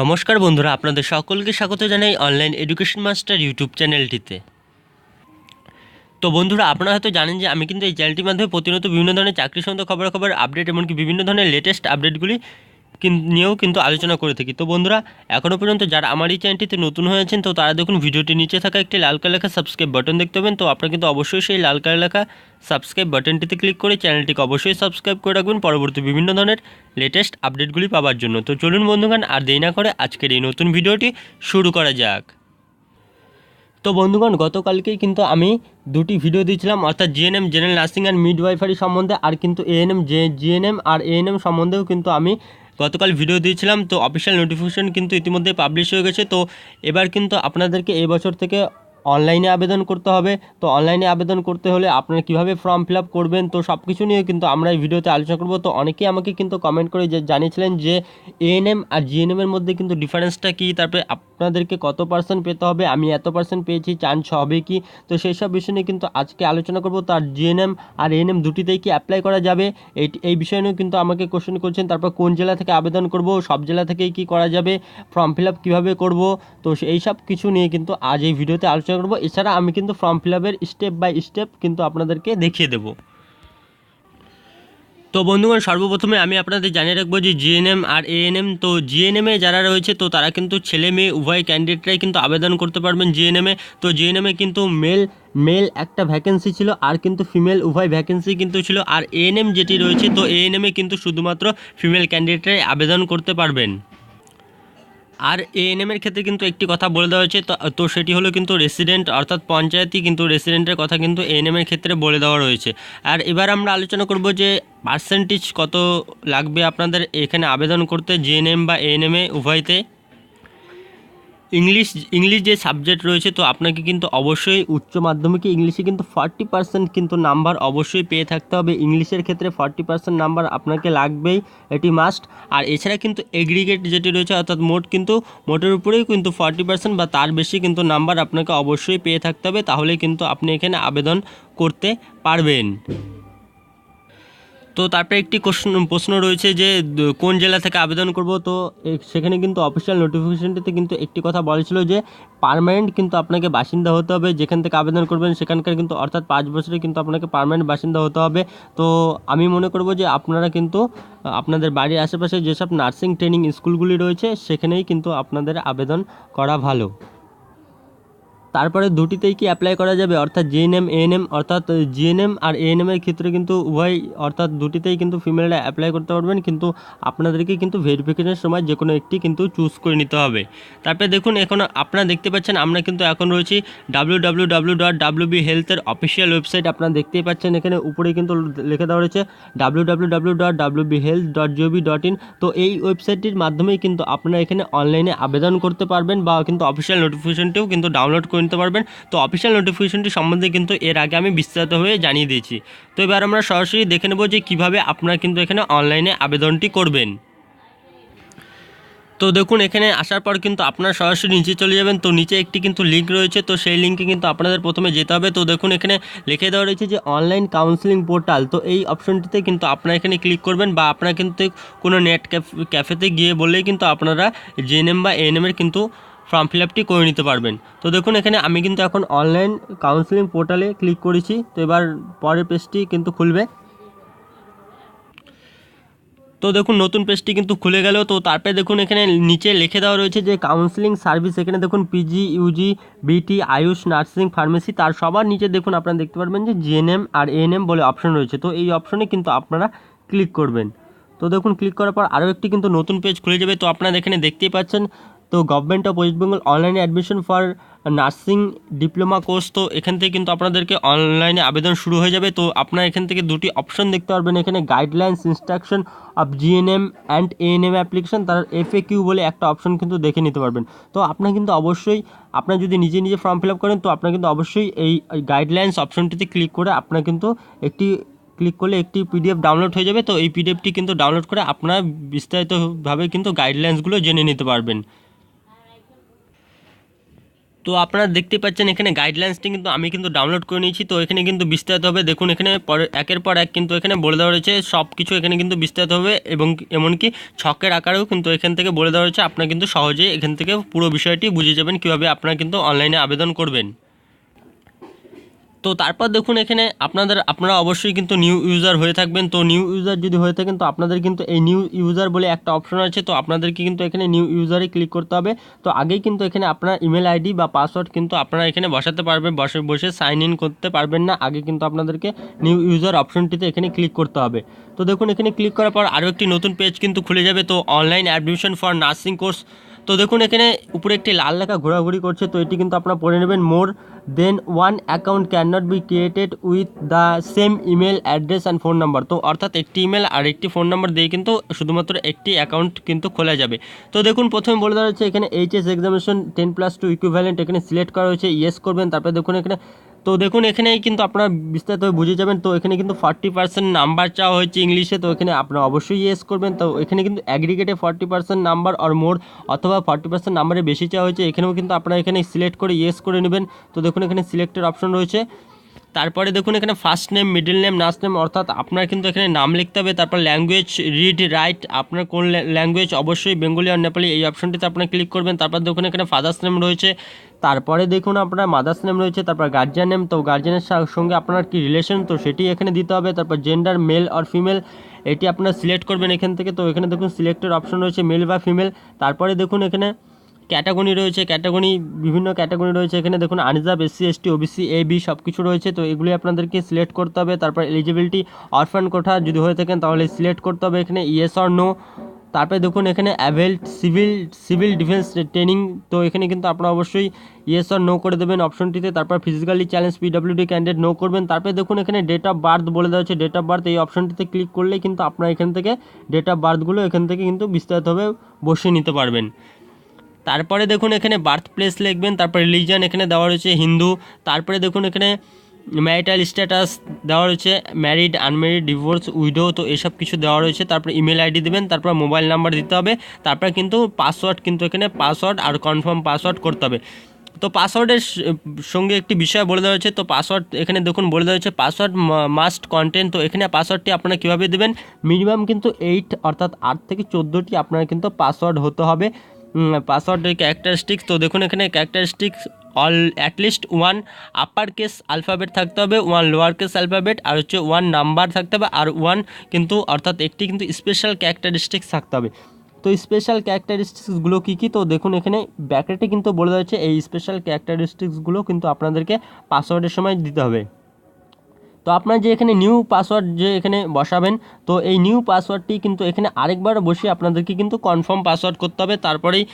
নমস্কার বন্ধুরা, আপনাদের সকলকে স্বাগত জানাই অনলাইন এডুকেশন মাস্টার ইউটিউব চ্যানেলটিতে। তো বন্ধুরা, আপনারা হয়তো জানেন যে আমি কিন্তু এই চ্যানেলটির মাধ্যমে প্রতিনিয়ত বিভিন্ন ধরনের চাকরি সংক্রান্ত খবরাখবর আপডেট এমনকি বিভিন্ন ধরনের লেটেস্ট আপডেটগুলি নিয়েও কিন্তু আলোচনা করে থাকি। তো বন্ধুরা, এখনও পর্যন্ত যারা আমার এই চ্যানেলটিতে নতুন হয়েছেন তো তারা দেখুন ভিডিওটির নিচে থাকা একটি লাল কালার লেখা সাবস্ক্রাইব বাটন দেখতে পাবেন। তো আপনারা কিন্তু অবশ্যই সেই লাল কালার লেখা সাবস্ক্রাইব বাটনটিতে ক্লিক করে চ্যানেলটিকে অবশ্যই সাবস্ক্রাইব করে রাখবেন পরবর্তী বিভিন্ন ধরনের লেটেস্ট আপডেটগুলি পাওয়ার জন্য। তো চলুন বন্ধুগণ, আর দেরি না করে আজকের এই নতুন ভিডিওটি শুরু করা যাক। তো বন্ধুগণ, গতকালকেই কিন্তু আমি দুটি ভিডিও দিয়েছিলাম, অর্থাৎ GNM general nursing and midwifery সম্বন্ধে, আর কিন্তু জিএনএম আর এএনএম সম্বন্ধেও কিন্তু আমি গতকাল ভিডিও দিয়েছিলাম। তো অফিসিয়াল নোটিফিকেশন কিন্তু ইতিমধ্যে পাবলিশ হয়ে গেছে। তো এবার কিন্তু আপনাদেরকে এই বছর থেকে অনলাইনে আবেদন করতে হবে। তো অনলাইনে আবেদন করতে হলে আপনারা কীভাবে ফর্ম ফিল আপ করবেন, তো সব কিছু নিয়ে কিন্তু আমরা এই ভিডিওতে আলোচনা করব। তো অনেকেই আমাকে কিন্তু কমেন্ট করে জানিয়েছিলেন যে এএনএম আর জিএনএমের মধ্যে কিন্তু ডিফারেন্সটা কী, তারপরে আপনাদেরকে কত পার্সেন্ট পেতে হবে, আমি এত পার্সেন্ট পেয়েছি, চান্স হবে কি। তো সেই সব বিষয় নিয়ে কিন্তু আজকে আলোচনা করব। তার জিএনএম আর এএনএম দুটিতেই কি অ্যাপ্লাই করা যাবে এই বিষয় নিয়েও কিন্তু আমাকে কোশ্চেন করছেন। তারপর কোন জেলা থেকে আবেদন করব, সব জেলা থেকেই কি করা যাবে, ফর্ম ফিল আপ কীভাবে করব, তো এই সব কিছু নিয়ে কিন্তু আজ এই ভিডিওতে আলোচনা করব। এছাড়া আমি কিন্তু ফর্ম ফিল আপের স্টেপ বাই স্টেপ কিন্তু আপনাদেরকে দেখিয়ে দেব। তো বন্ধুগণ, সর্বপ্রথমে আমি আপনাদের জানিয়ে রাখবো যে জিএনএম আর এএনএম, তো জিএনএমে যারা রয়েছে তো তারা কিন্তু ছেলে মেয়ে উভয় ক্যান্ডিডেটরাই কিন্তু আবেদন করতে পারবেন জিএনএমে। তো জিএনএমে কিন্তু মেল একটা ভ্যাকেন্সি ছিল, আর কিন্তু ফিমেল উভয় ভ্যাকেন্সি কিন্তু ছিল। আর এএনএম যেটি রয়েছে তো এএনএমে কিন্তু শুধুমাত্র ফিমেল ক্যান্ডিডেটরাই আবেদন করতে পারবেন। আর এএনএমের ক্ষেত্রে কিন্তু একটি কথা বলে দেওয়া হয়েছে, তো সেটি হলো কিন্তু রেসিডেন্ট, অর্থাৎ পঞ্চায়েতই কিন্তু রেসিডেন্টের কথা কিন্তু এএনএমের ক্ষেত্রে বলে দেওয়া রয়েছে। আর এবার আমরা আলোচনা করব যে পার্সেন্টেজ কত লাগবে আপনাদের এখানে আবেদন করতে জিএনএম বা এএনএমে উভয়তে। ইংলিশ যে সাবজেক্ট রয়েছে তো আপনাকে কিন্তু অবশ্যই উচ্চ মাধ্যমিকে ইংলিশে কিন্তু 40% কিন্তু নাম্বার অবশ্যই পেয়ে থাকতে হবে। ইংলিশের ক্ষেত্রে 40% নাম্বার আপনাকে লাগবেই, এটি মাস্ট। আর এছাড়া কিন্তু এগ্রিগেট যেটি রয়েছে, অর্থাৎ মোটের উপরেই কিন্তু 40% বা তার বেশি কিন্তু নাম্বার আপনাকে অবশ্যই পেয়ে থাকতে হবে, তাহলে কিন্তু আপনি এখানে আবেদন করতে পারবেন। তো তারপরে একটি প্রশ্ন রয়েছে যে কোন জেলা থেকে আবেদন করব। তো সেখানে কিন্তু অফিসিয়াল নোটিফিকেশনটিতে কিন্তু একটি কথা বলেছিল যে পার্মানেন্ট কিন্তু আপনাকে বাসিন্দা হতে হবে, যেখান থেকে আবেদন করবেন সেখানকার কিন্তু, অর্থাৎ 5 বছরে কিন্তু আপনাকে পার্মানেন্ট বাসিন্দা হতে হবে। তো আমি মনে করব যে আপনারা কিন্তু আপনাদের বাড়ির আশেপাশে যেসব নার্সিং ট্রেনিং স্কুলগুলি রয়েছে সেখানেই কিন্তু আপনাদের আবেদন করা ভালো। তারপরে দুটিতেই কি অ্যাপ্লাই করা যাবে, অর্থাৎ জিএনএম এএনএম, অর্থাৎ জিএনএম আর এএনএমের ক্ষেত্রে কিন্তু উভয়, অর্থাৎ দুটিতেই কিন্তু ফিমেলরা অ্যাপ্লাই করতে পারবেন, কিন্তু আপনাদেরকে কিন্তু ভেরিফিকেশনের সময় যে কোনো একটি কিন্তু চুজ করে নিতে হবে। তারপরে দেখুন, এখন আপনারা দেখতে পাচ্ছেন আমরা কিন্তু এখন রয়েছি www.wbhealth-এর অফিসিয়াল ওয়েবসাইট। আপনারা দেখতেই পাচ্ছেন এখানে উপরেই কিন্তু লিখে দেওয়া রয়েছে www.wbhealth.gov.in। তো এই ওয়েবসাইটটির মাধ্যমেই কিন্তু আপনারা এখানে অনলাইনে আবেদন করতে পারবেন বা কিন্তু অফিসিয়াল নোটিফিকেশনটিও কিন্তু ডাউনলোড করে নিতে পারবেন। তো অফিসিয়াল নোটিফিকেশনটি সম্বন্ধে কিন্তু এর আগে আমি বিস্তারিতভাবে জানিয়ে দিয়েছি। তো এবার আমরা সরাসরি দেখে নেব যে কীভাবে আপনারা কিন্তু এখানে অনলাইনে আবেদনটি করবেন। তো দেখুন, এখানে আসার পর কিন্তু আপনারা সরাসরি নিচে চলে যাবেন। তো নিচে একটি কিন্তু লিঙ্ক রয়েছে, তো সেই লিঙ্কে কিন্তু আপনাদের প্রথমে যেতে হবে। তো দেখুন, এখানে লিখে দেওয়া রয়েছে যে অনলাইন কাউন্সেলিং পোর্টাল। তো এই অপশনটিতে কিন্তু আপনারা এখানে ক্লিক করবেন, বা আপনারা কিন্তু কোনো নেট ক্যাফেতে গিয়ে বললেই কিন্তু আপনারা জিএনএম বা এএনএমের কিন্তু ফর্ম ফিল আপটি করে নিতে পারবেন। তো দেখুন, এখানে আমি কিন্তু এখন অনলাইন কাউন্সেলিং পোর্টালে ক্লিক করেছি। তো এবার পরের পেজটি কিন্তু খুলবে। তো দেখুন, নতুন পেজটি কিন্তু খুলে গেল। তো তারপরে দেখুন, এখানে নিচে লিখে দেওয়া রয়েছে যে কাউন্সেলিং সার্ভিস। এখানে দেখুন পিজি, ইউজি, বিটি, আয়ুষ, নার্সিং, ফার্মেসি, তার সবার নিচে দেখুন আপনারা দেখতে পারবেন যে জিএনএম আর এএনএম বলে অপশন রয়েছে। তো এই অপশনে কিন্তু আপনারা ক্লিক করবেন। তো দেখুন, ক্লিক করার পর আরও একটি কিন্তু নতুন পেজ খুলে যাবে। তো আপনারা এখানে দেখতেই পাচ্ছেন, তো গভর্নমেন্ট অফ ওয়েস্ট বেঙ্গল অনলাইনে admission for nursing diploma course. তো এখান থেকে কিন্তু আপনাদেরকে অনলাইনে আবেদন শুরু হয়ে যাবে। তো আপনারা এখান থেকে দুটি অপশন দেখতে পারবেন, এখানে guidelines instruction of GNM and ANM application, তার FAQ বলে একটা অপশন কিন্তু দেখে নিতে পারবেন। তো আপনারা কিন্তু অবশ্যই, আপনারা যদি নিজে ফর্ম ফিল আপ করেন তো আপনারা কিন্তু অবশ্যই এই গাইডলাইন্স অপশনটিতে ক্লিক করে আপনারা কিন্তু ক্লিক করলে একটি PDF ডাউনলোড হয়ে যাবে। তো এই PDFটি কিন্তু ডাউনলোড করে আপনারা বিস্তারিতভাবে কিন্তু গাইডলাইন্সগুলো জেনে নিতে পারবেন। তো আপনারা দেখতে পাচ্ছেন এখানে গাইডলাইন্সটি কিন্তু আমি কিন্তু ডাউনলোড করে নিয়েছি। তো এখানে কিন্তু বিস্তারিত হবে, দেখুন এখানে একের পর এক কিন্তু এখানে বলে দেওয়া রয়েছে সব কিছু, এখানে কিন্তু বিস্তারিত হবে এবং এমনকি ছকের আকারেও কিন্তু এখান থেকে বলে দেওয়া রয়েছে। আপনারা কিন্তু সহজেই এখান থেকে পুরো বিষয়টি বুঝে যাবেন কীভাবে আপনারা কিন্তু অনলাইনে আবেদন করবেন। তো তারপর দেখুন এখানে আপনারা অবশ্যই কিন্তু নিউ ইউজার হয়ে থাকবেন। তো নিউ ইউজার যদি হয়ে থাকেন তো আপনাদের কিন্তু এই নিউ ইউজার বলে একটা অপশন আছে, তো আপনাদেরকে কিন্তু এখানে নিউ ইউজারে ক্লিক করতে হবে। তো আগেই কিন্তু এখানে আপনার ইমেল আইডি বা পাসওয়ার্ড কিন্তু আপনারা এখানে বসাতে পারবেন, বসে সাইন ইন করতে পারবেন না। আগে কিন্তু আপনাদেরকে নিউ ইউজার অপশনটিতে এখানে ক্লিক করতে হবে। তো দেখুন এখানে ক্লিক করার পর আরও একটি নতুন পেজ কিন্তু খুলে যাবে। তো online admission for nursing course. তো দেখুন এখানে উপরে একটি লাল লেখা ঘোরাঘুরি করছে, তো এটি কিন্তু আপনারা পড়ে নেবেন। More than one account can not be created with the same email address and phone number. তো অর্থাৎ একটি ইমেল আর একটি ফোন নাম্বার দিয়ে কিন্তু শুধুমাত্র একটি অ্যাকাউন্ট কিন্তু খোলা যাবে। তো দেখুন প্রথমে বলে দেওয়া হচ্ছে এখানে এইচএস এক্সামিনেশন 10+2 ইকুইভ্যালেন্ট এখানে সিলেক্ট করা হয়েছে, ইয়েস করবেন। তারপরে দেখুন এখানে, তো দেখুন এখানেই কিন্তু আপনারা বিস্তারিতভাবে বুঝে যাবেন। তো এখানে কিন্তু 40% নাম্বার চাওয়া হয়েছে ইংলিশে, তো এখানে আপনারা অবশ্যই ইয়েস করবেন। তো এখানে কিন্তু অ্যাগ্রিগেটে 40% নাম্বার অর মোর অথবা 40% নাম্বারে বেশি চাওয়া হয়েছে, এখানেও কিন্তু আপনারা এখানে সিলেক্ট করে ইয়েস করে নেবেন। তো দেখুন এখানে সিলেক্টের অপশন রয়েছে। তারপরে দেখুন এখানে first name, middle name, last name, অর্থাৎ আপনার কিন্তু এখানে নাম লিখতে হবে। তারপর ল্যাঙ্গুয়েজ, রিড রাইট, আপনার কোন ল্যাঙ্গুয়েজ, অবশ্যই বেঙ্গলি আর নেপালি, এই অপশনটিতে আপনারা ক্লিক করবেন। তারপর দেখুন এখানে ফাদার্স নেম রয়েছে, তারপরে দেখুন আপনার মাদার্স নেম রয়েছে, তারপর গার্জিয়ান নেম, তো গার্জিয়ানের সঙ্গে আপনার কি রিলেশন তো সেটি এখানে দিতে হবে। তারপর জেন্ডার মেল আর ফিমেল, এটি আপনারা সিলেক্ট করবেন এখান থেকে। তো এখানে দেখুন সিলেক্টের অপশন রয়েছে মেল বা ফিমেল। তারপরে দেখুন এখানে ক্যাটাগরি রয়েছে, বিভিন্ন ক্যাটাগরি রয়েছে, এখানে দেখুন unreserved, SC ST OBC A B সব কিছু রয়েছে, তো এগুলি আপনাদেরকে সিলেক্ট করতে হবে। তারপর এলিজিবিলিটি, অরফান কোঠা যদি হয়ে থাকেন তাহলে সিলেক্ট করতে হবে এখানে ইয়েস অর নো। তারপরে দেখুন এখানে অ্যাভেল্ড সিভিল ডিফেন্স ট্রেনিং, তো এখানে কিন্তু আপনারা অবশ্যই ইয়েস অর নো করে দেবেন অপশনটিতে। তারপর physically challenge PWD candidate no করবেন। তারপরে দেখুন এখানে ডেট অফ বার্থ বলে দেওয়া হচ্ছে, ডেট অফ বার্থ এই অপশনটিতে ক্লিক করলেই কিন্তু আপনারা এখান থেকে ডেট অফ বার্থগুলো এখান থেকে কিন্তু বিস্তারিতভাবে বসিয়ে নিতে পারবেন। তারপরে দেখুন এখানে বার্থ প্লেস লিখবেন। তারপরে রিলিজিয়ান এখানে দেওয়া রয়েছে হিন্দু। তারপরে দেখুন এখানে ম্যারিটাল স্ট্যাটাস দেওয়া রয়েছে, ম্যারিড, আনম্যারিড, ডিভোর্স, উইডো, তো এসব কিছু দেওয়া রয়েছে। তারপরে ইমেল আইডি দেবেন, তারপর মোবাইল নাম্বার দিতে হবে। তারপরে কিন্তু পাসওয়ার্ড, কিন্তু এখানে পাসওয়ার্ড আর কনফার্ম পাসওয়ার্ড করতে হবে। তো পাসওয়ার্ডের সঙ্গে একটি বিষয় বলে দেওয়া হয়েছে, তো পাসওয়ার্ড এখানে দেখুন বলে দেওয়া হচ্ছে পাসওয়ার্ড মাস্ট কন্টেন্ট। তো এখানে পাসওয়ার্ডটি আপনারা কীভাবে দেবেন, মিনিমাম কিন্তু 8 অর্থাৎ 8 থেকে 14টি আপনার কিন্তু পাসওয়ার্ড হতে হবে। পাসওয়ার্ডের ক্যারেক্টারিস্টিক্স, তো দেখুন এখানে characteristics at least 1 upper case alphabet থাকতে হবে, 1 লোয়ার কেস আলফাবেট, আর হচ্ছে 1 নাম্বার থাকতে হবে, আর 1 কিন্তু অর্থাৎ একটি কিন্তু স্পেশাল ক্যারেক্টারিস্টিক্স থাকতে হবে। তো স্পেশাল ক্যারেক্টারিস্টিক্সগুলো কী কী, তো দেখুন এখানে ব্র্যাকেটে কিন্তু বলে দেওয়া হচ্ছে এই স্পেশাল ক্যারেক্টারিস্টিক্সগুলো কিন্তু আপনাদেরকে পাসওয়ার্ডের সময় দিতে হবে। তো আপনার যে এখানে নিউ পাসওয়ার্ড যে এখানে বসাবেন, তো এই নিউ পাসওয়ার্ডটি কিন্তু এখানে আরেকবার বসিয়ে আপনাদেরকে কিন্তু কনফার্ম পাসওয়ার্ড করতে হবে। তারপরেই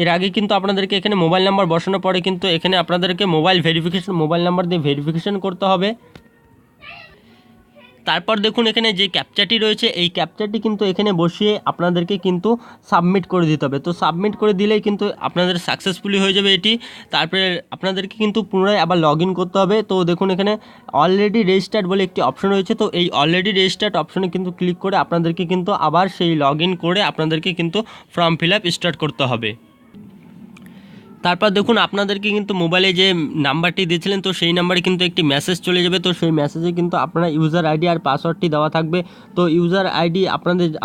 এর আগে কিন্তু আপনাদেরকে এখানে মোবাইল নাম্বার বসানোর পরে কিন্তু এখানে আপনাদেরকে মোবাইল নাম্বার দিয়ে ভেরিফিকেশন করতে হবে। তারপর দেখুন এখানে যে ক্যাপচাটি রয়েছে, এই ক্যাপচাটি কিন্তু এখানে বসিয়ে আপনাদেরকে কিন্তু সাবমিট করে দিতে হবে। তো সাবমিট করে দিলেই কিন্তু আপনাদের সাকসেসফুলি হয়ে যাবে এটি। তারপরে আপনাদেরকে কিন্তু পুনরায় আবার লগ ইন করতে হবে। তো দেখুন এখানে অলরেডি রেজিস্টার্ড বলে একটি অপশন রয়েছে, তো এই অলরেডি রেজিস্টার্ড অপশনে কিন্তু ক্লিক করে আপনাদেরকে কিন্তু আবার সেই লগ ইন করে আপনাদেরকে কিন্তু ফর্ম ফিল আপ স্টার্ট করতে হবে। তারপর দেখুন আপনাদেরকে কিন্তু মোবাইলে যে নাম্বারটি দিয়েছিলেন, তো সেই নাম্বারে কিন্তু একটি মেসেজ চলে যাবে। তো সেই মেসেজে কিন্তু আপনার ইউজার আইডি আর পাসওয়ার্ডটি দেওয়া থাকবে। তো ইউজার আইডি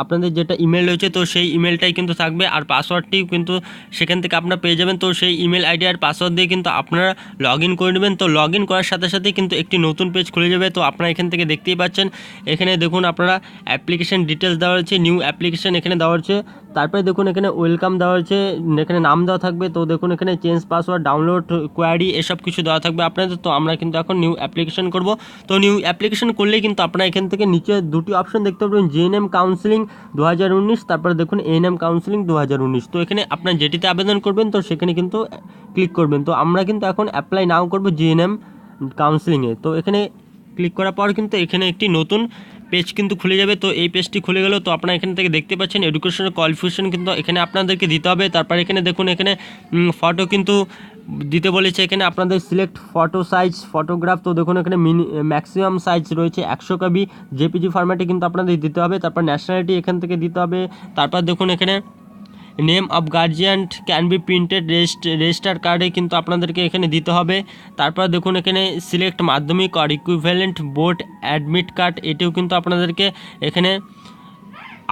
আপনাদের যেটা ইমেল রয়েছে, তো সেই ইমেলটাই কিন্তু থাকবে, আর পাসওয়ার্ডটিও কিন্তু সেখান থেকে আপনারা পেয়ে যাবেন। তো সেই ইমেল আইডি আর পাসওয়ার্ড দিয়ে কিন্তু আপনারা লগ ইন করে নেবেন। তো লগ ইন করার সাথে সাথেই কিন্তু একটি নতুন পেজ খুলে যাবে। তো আপনারা এখান থেকে দেখতেই পাচ্ছেন, এখানে দেখুন আপনারা অ্যাপ্লিকেশন ডিটেলস দেওয়া হচ্ছে, নিউ অ্যাপ্লিকেশন এখানে দেওয়া হচ্ছে। তারপরে দেখুন এখানে ওয়েলকাম দেওয়া হচ্ছে, এখানে নাম দেওয়া থাকবে। তো দেখুন এখানে চেঞ্জ পাসওয়ার্ড, ডাউনলোড কোয়ারি এসব কিছু দেওয়া থাকবে আপনাদের। তো আমরা কিন্তু এখন নিউ অ্যাপ্লিকেশন করব। তো নিউ অ্যাপ্লিকেশন করলেই কিন্তু আপনারা এখান থেকে নিচে দুটি অপশন দেখতে পাবেন, GNM কাউন্সিলিং 2019, তারপরে দেখুন ANM কাউন্সিলিং 2019। তো এখানে আপনার যেটিতে আবেদন করবেন তো সেখানে কিন্তু ক্লিক করবেন। তো আমরা কিন্তু এখন অ্যাপ্লাই নাও করব GNM কাউন্সিলিংয়ে। তো এখানে ক্লিক করার পর কিন্তু এখানে একটি নতুন পেজ কিন্তু খুলে যাবে। তো এই পেজটি খুলে গেল। তো আপনারা এখান থেকে দেখতে পাচ্ছেন এডুকেশনাল কোয়ালিফিকেশন কিন্তু এখানে আপনাদেরকে দিতে হবে। তারপর এখানে দেখুন এখানে ফটো কিন্তু দিতে বলেছে, এখানে আপনাদের সিলেক্ট ফটো সাইজ ফটোগ্রাফ। তো দেখুন এখানে ম্যাক্সিমাম সাইজ রয়েছে 100 KB জেপিজি ফরম্যাটে কিন্তু আপনাদের দিতে হবে। তারপর ন্যাশনালিটি এখান থেকে দিতে হবে। তারপর দেখুন এখানে name of guardian can be printed register কার্ডে কিন্তু আপনাদেরকে এখানে দিতে হবে। তারপর দেখুন এখানে সিলেক্ট মাধ্যমিক আর ইকুইভ্যালেন্ট বোর্ড অ্যাডমিট কার্ড, এটিও কিন্তু আপনাদেরকে এখানে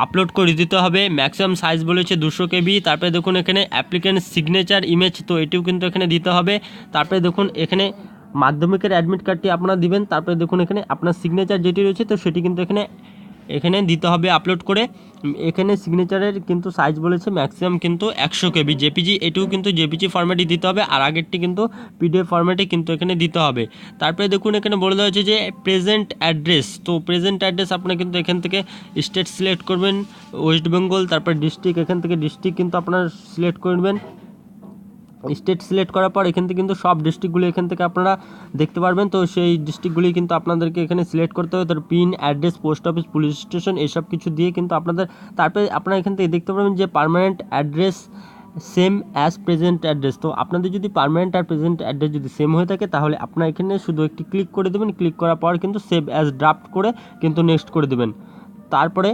আপলোড করে দিতে হবে। ম্যাক্সিমাম সাইজ বলেছে 200 KB। তারপরে দেখুন এখানে অ্যাপ্লিকেন্ট সিগনেচার ইমেজ, তো এটিও কিন্তু এখানে দিতে হবে। তারপরে দেখুন এখানে মাধ্যমিকের অ্যাডমিট কার্ডটি আপনারা দিবেন। তারপরে দেখুন এখানে আপনার সিগনেচার যেটি রয়েছে তো সেটি কিন্তু এখানে দিতে হবে আপলোড করে। এখানে সিগনেচারের কিন্তু সাইজ বলেছে ম্যাক্সিমাম কিন্তু 100 KB জেপিজি, এটিও কিন্তু জেপিজি ফরম্যাটে দিতে হবে, আর আগেরটি কিন্তু পিডিএফ ফরম্যাটে কিন্তু এখানে দিতে হবে। তারপরে দেখুন এখানে বলে দেওয়া হচ্ছে যে প্রেজেন্ট অ্যাড্রেস, তো প্রেজেন্ট অ্যাড্রেস আপনারা কিন্তু এখান থেকে স্টেট সিলেক্ট করবেন ওয়েস্ট বেঙ্গল। তারপর ডিস্ট্রিক্ট, এখান থেকে ডিস্ট্রিক্ট কিন্তু আপনারা সিলেক্ট করবেন। স্টেট সিলেক্ট করার পর এখান থেকে কিন্তু সব ডিস্ট্রিক্টগুলি এখান থেকে আপনারা দেখতে পারবেন। তো সেই ডিস্ট্রিক্টগুলি কিন্তু আপনাদেরকে এখানে সিলেক্ট করতে হবে। তার pin, address, post office, police station এসব কিছু দিয়ে কিন্তু আপনাদের, তারপরে আপনারা এখান থেকে দেখতে পারবেন যে permanent address same as present address. তো আপনাদের যদি পার্মানেন্ট আর প্রেজেন্ট অ্যাড্রেস যদি সেম হয়ে থাকে তাহলে আপনারা এখানে শুধু একটি ক্লিক করে দেবেন। ক্লিক করার পর কিন্তু সেভ অ্যাজ ড্রাফট করে কিন্তু নেক্সট করে দেবেন। তারপর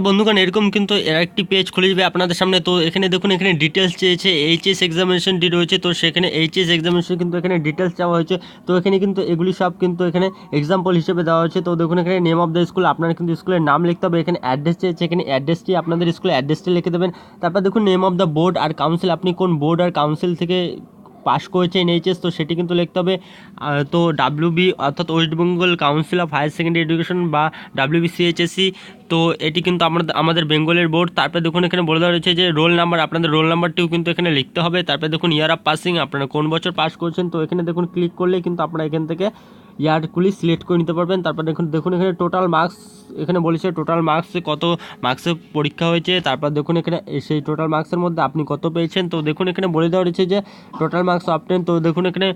বন্ধুগণ এরকম কিন্তু এর একটি পেজ খুলে যাবে আপনাদের সামনে। তো এখানে দেখুন এখানে ডিটেলস চেয়েছে, এইচএস এক্সামিনেশনটি রয়েছে, তো সেখানে এইচএস এক্সামিনেশন কিন্তু এখানে ডিটেলস চাওয়া হয়েছে। তো এখানে কিন্তু এগুলি সব কিন্তু এখানে এক্সাম্পল হিসেবে দেওয়া হয়েছে। তো দেখুন এখানে নেম অফ দ্য স্কুল, আপনারা কিন্তু স্কুলের নাম লিখতে হবে। এখানে অ্যাড্রেস চেয়েছে, এখানে অ্যাড্রেসটি আপনাদের স্কুলের অ্যাড্রেসটি লিখে দেবেন। তারপর দেখুন নেম অফ দ্য বোর্ড আর কাউন্সিল, আপনি কোন বোর্ড আর কাউন্সিল থেকে পাস করেছেন এইচএস, তো সেটি কিন্তু লিখতে হবে। তো ডাব্লিউবি অর্থাৎ West Bengal council of higher secondary education বা WBPSC, তো এটি কিন্তু আমাদের বেঙ্গলের বোর্ড। তারপরে দেখুন এখানে বলে দেওয়া রয়েছে যে রোল নাম্বার, আপনাদের রোল নাম্বারটিও কিন্তু এখানে লিখতে হবে। তারপরে দেখুন ইয়ার অফ পাসিং, আপনারা কোন বছর পাস করেছেন, তো এখানে দেখুন ক্লিক করলেই কিন্তু আপনারা এখান থেকে ইয়ারগুলি সিলেক্ট করে নিতে পারবেন। তারপর দেখুন এখানে টোটাল মার্কস, এখানে বলেছে টোটাল মার্কসে কত মার্কসে পরীক্ষা হয়েছে। তারপর দেখুন এখানে সেই টোটাল মার্কসের মধ্যে আপনি কত পেয়েছেন। তো দেখুন এখানে বলে দেওয়া রয়েছে যে টোটাল মার্কস অফ 10। তো দেখুন এখানে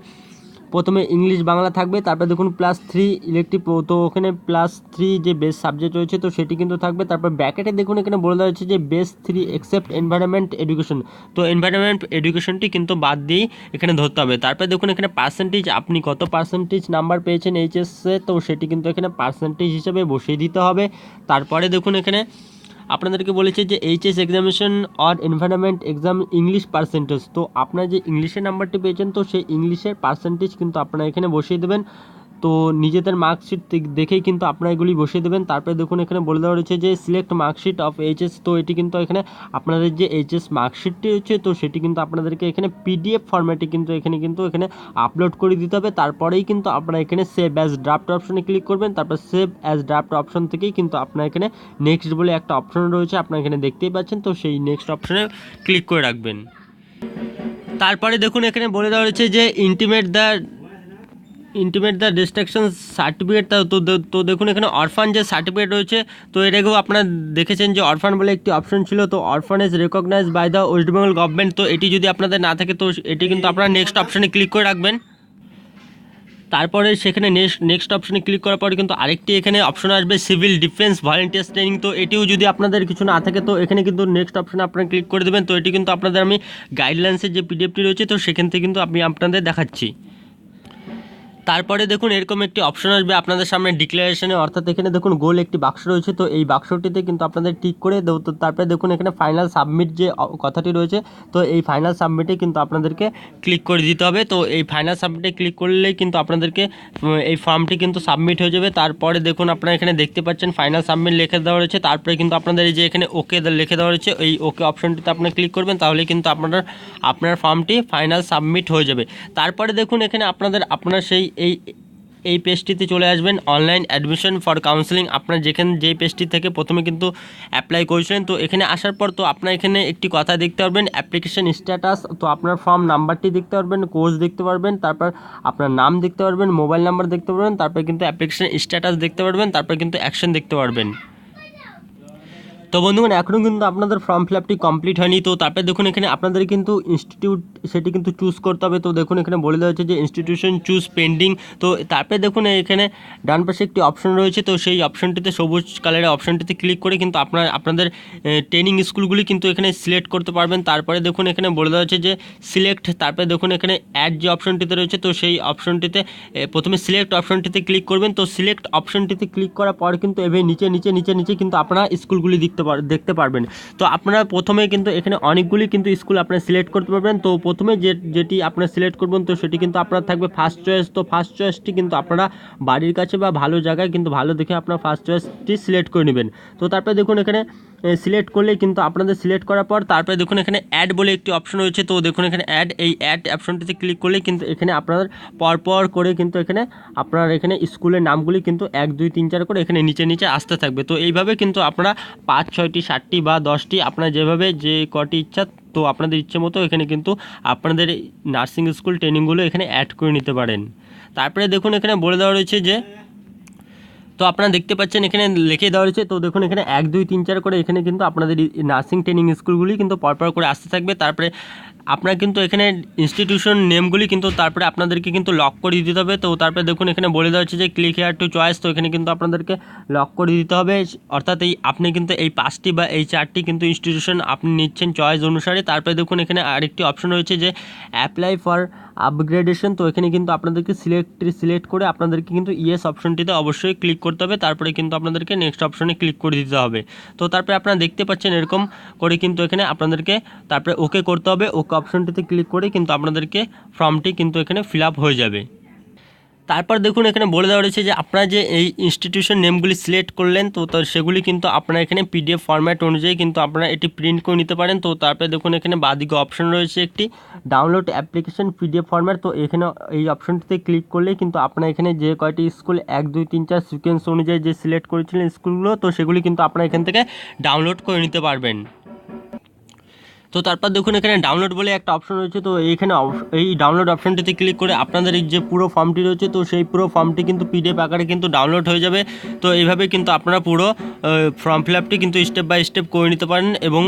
প্রথমে ইংলিশ বাংলা থাকবে, তারপরে দেখুন +3 ইলেকটিভ, তো ওখানে +3 যে বেস সাবজেক্ট রয়েছে তো সেটি কিন্তু থাকবে। তারপর ব্র্যাকেটে দেখুন এখানে বলে দেওয়া হচ্ছে যে বেস 3 এক্সেপ্ট এনভায়রনমেন্ট এডুকেশন, তো এনভায়রনমেন্ট এডুকেশনটি কিন্তু বাদ দিয়েই এখানে ধরতে হবে। তারপরে দেখুন এখানে পার্সেন্টেজ, আপনি কত পার্সেন্টেজ নাম্বার পেয়েছেন এইচএসে, তো সেটি কিন্তু এখানে পার্সেন্টেজ হিসেবে বসিয়ে দিতে হবে। তারপরে দেখুন এখানে আপনাদেরকে বলেছে যে HS examination or environment exam English percentage, তো আপনারা যে ইংলিশের নাম্বারটি পেয়েছেন তো সেই ইংলিশের পার্সেন্টেজ কিন্তু আপনারা এখানে বসিয়ে দেবেন। তো নিজেদের মার্কশিট দেখেই কিন্তু আপনারা এগুলি বসিয়ে দেবেন। তারপরে দেখুন এখানে বলে দেওয়া রয়েছে যে সিলেক্ট মার্কশিট অফ এইচএস, তো এটি কিন্তু এখানে আপনাদের যে এইচএস মার্কশিটটি রয়েছে তো সেটি কিন্তু আপনাদেরকে এখানে পিডিএফ ফরম্যাটে কিন্তু এখানে আপলোড করে দিতে হবে। তারপরেই কিন্তু আপনারা এখানে সেভ অ্যাজ ড্রাফট অপশনে ক্লিক করবেন। তারপর সেভ অ্যাজ ড্রাফট অপশন থেকেই কিন্তু আপনার এখানে নেক্সট বলে একটা অপশন রয়েছে, আপনারা এখানে দেখতেই পাচ্ছেন, তো সেই নেক্সট অপশনে ক্লিক করে রাখবেন। তারপরে দেখুন এখানে বলে দেওয়া রয়েছে যে ইন্টিমেট দ্য ডিস্ট্রাকশন সার্টিফিকেট, তো দেখুন এখানে অরফান যে সার্টিফিকেট রয়েছে তো এর আগেও আপনারা দেখেছেন যে অরফান বলে একটি অপশন ছিল, তো orphan is recognise by the West Bengal government, তো এটি যদি আপনাদের না থাকে তো এটি কিন্তু আপনারা নেক্সট অপশনে ক্লিক করে রাখবেন। তারপরে সেখানে নেক্সট অপশনে ক্লিক করার পরে কিন্তু আরেকটি এখানে অপশন আসবে সিভিল ডিফেন্স ভলেন্টিয়ার্স ট্রেনিং, তো এটিও যদি আপনাদের কিছু না থাকে তো এখানে কিন্তু নেক্সট অপশনে আপনারা ক্লিক করে দেবেন। তো এটি কিন্তু আপনাদের আমি গাইডলাইন্সের যে পিডিএফটি রয়েছে তো সেখান থেকে কিন্তু আমি আপনাদের দেখাচ্ছি। তারপরে দেখুন এরকম একটি অপশন আসবে আপনাদের সামনে ডিক্লারেশনে, অর্থাৎ এখানে দেখুন গোল একটি বাক্স রয়েছে, তো এই বাক্সটিতে কিন্তু আপনাদের টিক করে দেব। তো তারপরে দেখুন এখানে ফাইনাল সাবমিট যে কথাটি রয়েছে তো এই ফাইনাল সাবমিটে কিন্তু আপনাদেরকে ক্লিক করে দিতে হবে। তো এই ফাইনাল সাবমিটে ক্লিক করলেই কিন্তু আপনাদেরকে এই ফর্মটি কিন্তু সাবমিট হয়ে যাবে। তারপরে দেখুন আপনারা এখানে দেখতে পাচ্ছেন ফাইনাল সাবমিট লিখে দেওয়া রয়েছে। তারপরে কিন্তু আপনাদের এই যে এখানে ওকে লিখে দেওয়া রয়েছে, এই ওকে অপশনটিতে আপনারা ক্লিক করবেন, তাহলে কিন্তু আপনার ফর্মটি ফাইনাল সাবমিট হয়ে যাবে। তারপরে দেখুন এখানে আপনারা সেই এই পেজটিতে চলে আসবেন, অনলাইন অ্যাডমিশন ফর কাউন্সেলিং, আপনার যেই পেজটি থেকে প্রথমে কিন্তু অ্যাপ্লাই করেছিলেন। তো এখানে আসার পর তো আপনার এখানে একটি কথা দেখতে পারবেন অ্যাপ্লিকেশন স্ট্যাটাস, তো আপনার ফর্ম নাম্বারটি দেখতে পারবেন, কোর্স দেখতে পারবেন, তারপর আপনার নাম দেখতে পারবেন, মোবাইল নাম্বার দেখতে পারবেন, তারপর কিন্তু অ্যাপ্লিকেশন স্ট্যাটাস দেখতে পারবেন, তারপর কিন্তু অ্যাকশন দেখতে পারবেন। তো বন্ধুগণ এখনও কিন্তু আপনাদের ফর্ম ফিল আপটি কমপ্লিট হয়নি। তো তারপরে দেখুন এখানে আপনাদের কিন্তু ইনস্টিটিউট সেটি কিন্তু চুজ করতে হবে। তো দেখুন এখানে বলে দেওয়া হচ্ছে যে ইনস্টিটিউশন চুজ পেন্ডিং, তো তারপরে দেখুন এখানে ডান পাশে একটি অপশন রয়েছে, তো সেই অপশনটিতে সবুজ কালারের অপশনটিতে ক্লিক করে কিন্তু আপনাদের ট্রেনিং স্কুলগুলি কিন্তু এখানে সিলেক্ট করতে পারবেন। তারপরে দেখুন এখানে বলে দেওয়া হচ্ছে যে সিলেক্ট, তারপরে দেখুন এখানে অ্যাড যে অপশনটিতে রয়েছে তো সেই অপশনটিতে প্রথমে সিলেক্ট অপশনটিতে ক্লিক করবেন। তো সিলেক্ট অপশনটিতে ক্লিক করার পর কিন্তু এভাবে নিচে কিন্তু আপনারা স্কুলগুলি দেখতে দেখতে পারবেন। তো আপনারা প্রথমে কিন্তু এখানে অনেকগুলি কিন্তু স্কুল আপনারা সিলেক্ট করতে পারবেন। তো প্রথমে যেটি আপনারা সিলেক্ট করবেন তো সেটি কিন্তু আপনার থাকবে ফার্স্ট চয়েস। তো ফার্স্ট চয়েসটি কিন্তু আপনারা বাড়ির কাছে বা ভালো জায়গায় কিন্তু ভালো দেখে আপনারা ফার্স্ট চয়েসটি সিলেক্ট করে নেবেন। তো তারপরে দেখুন এখানে সিলেক্ট করলে কিন্তু আপনাদের সিলেক্ট করার পর তারপরে দেখুন এখানে অ্যাড বলে একটি অপশন রয়েছে। তো দেখুন এখানে এই অ্যাড অপশনটিতে ক্লিক করলে কিন্তু এখানে আপনার পরপর করে কিন্তু এখানে আপনার এখানে স্কুলের নামগুলি কিন্তু 1 2 3 4 করে এখানে নিচে আসতে থাকবে। তো এইভাবে কিন্তু আপনারা 5 6টি 7টি বা 10টি আপনার যেভাবে যে কটি ইচ্ছা তো আপনাদের ইচ্ছে মতো এখানে কিন্তু আপনাদের নার্সিং স্কুল ট্রেনিংগুলো এখানে অ্যাড করে নিতে পারেন। তারপরে দেখুন এখানে বলে দেওয়া রয়েছে যে তো আপনারা দেখতে পাচ্ছেন এখানে লিখে দেওয়া রয়েছে। তো দেখুন এখানে 1 2 3 4 করে এখানে কিন্তু আপনাদের নার্সিং ট্রেনিং স্কুলগুলি কিন্তু পরপর করে আসতে থাকবে। তারপরে আপনারা কিন্তু এখানে ইনস্টিটিউশন নেমগুলি কিন্তু তারপরে আপনাদেরকে কিন্তু লক করে দিতে হবে। তো তারপরে দেখুন এখানে বলে দেওয়া হচ্ছে যে ক্লিক হেয়ার টু চয়েস। তো এখানে কিন্তু আপনাদেরকে লক করে দিতে হবে, অর্থাৎ আপনি কিন্তু এই 5টি বা এই 4টি কিন্তু ইনস্টিটিউশন আপনি নিচ্ছেন চয়েস অনুসারে। তারপরে দেখুন এখানে আরেকটি অপশন রয়েছে যে অ্যাপ্লাই ফর আপগ্রেডেশন। তো এখানে কিন্তু আপনাদেরকে সিলেক্ট করে আপনাদেরকে কিন্তু ইয়েস অপশনটিতে অবশ্যই ক্লিক করতে হবে। তারপরে কিন্তু আপনাদেরকে নেক্সট অপশনে ক্লিক করে দিতে হবে। তো তারপরে আপনারা দেখতে পাচ্ছেন এরকম করে কিন্তু এখানে আপনাদেরকে তারপরে ওকে করতে হবে। ওকে অপশনটিতে ক্লিক করে কিন্তু আপনাদেরকে ফর্মটি কিন্তু এখানে ফিল আপ হয়ে যাবে। তারপর দেখুন এখানে বলে দেওয়া রয়েছে যে আপনারা যে এই ইনস্টিটিউশন নেমগুলি সিলেক্ট করলেন তো সেগুলি কিন্তু আপনারা এখানে পিডিএফ ফরম্যাট অনুযায়ী কিন্তু আপনারা এটি প্রিন্ট করে নিতে পারেন। তো তারপরে দেখুন এখানে বাঁদিকে অপশন রয়েছে একটি ডাউনলোড অ্যাপ্লিকেশন পিডিএফ ফরম্যাট। তো এখানে এই অপশনটিতে ক্লিক করলেই কিন্তু আপনারা এখানে যে কয়টি স্কুল 1 2 3 4 সিকোয়েন্স অনুযায়ী যে সিলেক্ট করেছিলেন স্কুলগুলো তো সেগুলি কিন্তু আপনারা এখান থেকে ডাউনলোড করে নিতে পারবেন। তো তারপর দেখুন এখানে ডাউনলোড বলে একটা অপশন রয়েছে। তো এইখানে এই ডাউনলোড অপশনটিতে ক্লিক করে আপনাদের এই যে পুরো ফর্মটি রয়েছে তো সেই পুরো ফর্মটি কিন্তু পিডিএফ আকারে কিন্তু ডাউনলোড হয়ে যাবে। তো এইভাবে কিন্তু আপনারা পুরো ফর্ম ফিল আপটি কিন্তু স্টেপ বাই স্টেপ করে নিতে পারেন এবং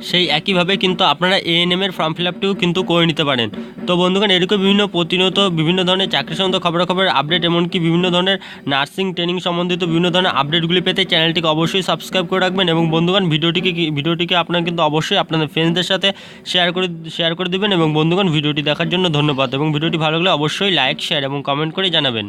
সেই একইভাবে কিন্তু আপনারা ANM এর ফর্ম ফিল আপটিও কিন্তু করে নিতে পারেন। তো বন্ধুগণ এরকম প্রতিনিয়ত বিভিন্ন ধরনের চাকরি সম্বন্ধে খবরাখবর আপডেট এমনকি বিভিন্ন ধরনের নার্সিং ট্রেনিং সম্বন্ধিত বিভিন্ন ধরনের আপডেটগুলি পেতে চ্যানেলটিকে অবশ্যই সাবস্ক্রাইব করে রাখবেন এবং বন্ধুগণ ভিডিওটিকে আপনারা কিন্তু অবশ্যই আপনাদের ফ্রেন্ডসদের সাথে শেয়ার করে দেবেন। এবং বন্ধুগণ ভিডিওটি দেখার জন্য ধন্যবাদ এবং ভিডিওটি ভালো লাগলে অবশ্যই লাইক শেয়ার এবং কমেন্ট করে জানাবেন।